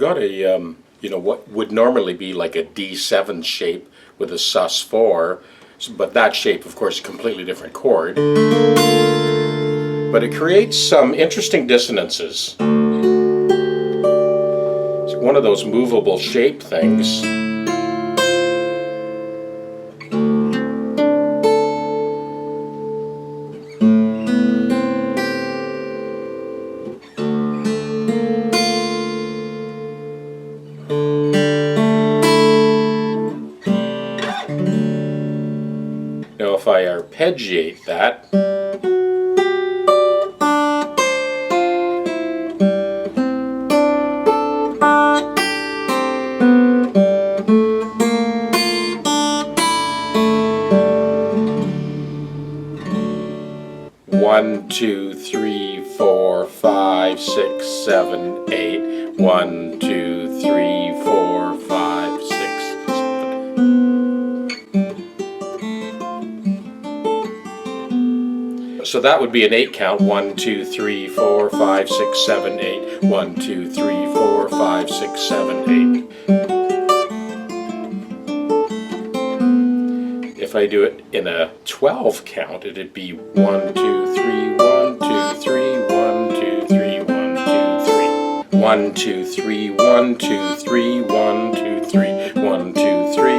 got a, you know, what would normally be like a D7 shape with a sus4, but that shape, of course, is a completely different chord. But it creates some interesting dissonances. It's one of those movable shape things. Now if I arpeggiate that, one, two, three, four, five, six, seven, eight. 1, 2, 3, 4, 5, 6, 7. So that would be an 8 count. 1, 2, 3, 4, 5, 6, 7, 8. 1, 2, 3, 4, 5, 6, 7, 8. If I do it in a 12 count, it'd be 1, 2, 3, 1, 2, 3, 1, 2, 3, 1, 2, 3. 1, 2, 3, 1, 2, 3, 1, 2, 3, 1, 2, 3.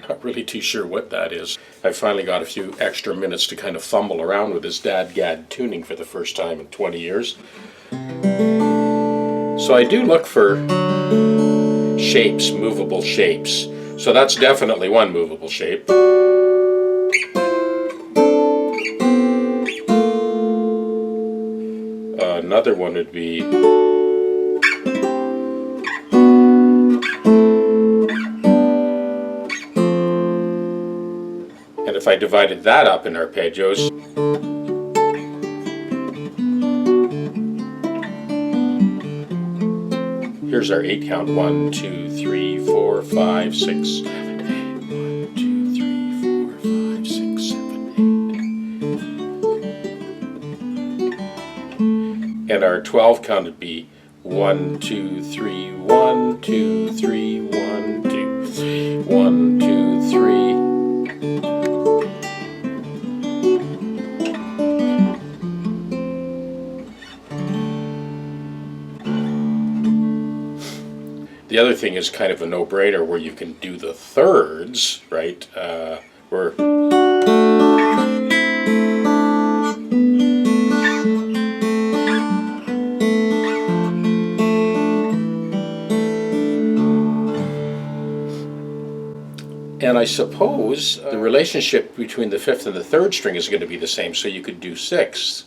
Not really too sure what that is. I finally got a few extra minutes to kind of fumble around with this DADGAD tuning for the first time in 20 years. So I do look for shapes, movable shapes. So that's definitely one movable shape. Another one would be and if I divided that up in arpeggios, here's our 8 count. 1, 2, 3, 4, 5, 6, 7, 8. 1, 2, 3, 4, 5, 6, 7, 8. And our 12 count would be 1, 2, 3, 1, 2, 3, 1, 2, 1, 2, 3. The other thing is kind of a no-brainer where you can do the thirds, right? Where and I suppose the relationship between the 5th and the 3rd string is going to be the same, so you could do 6.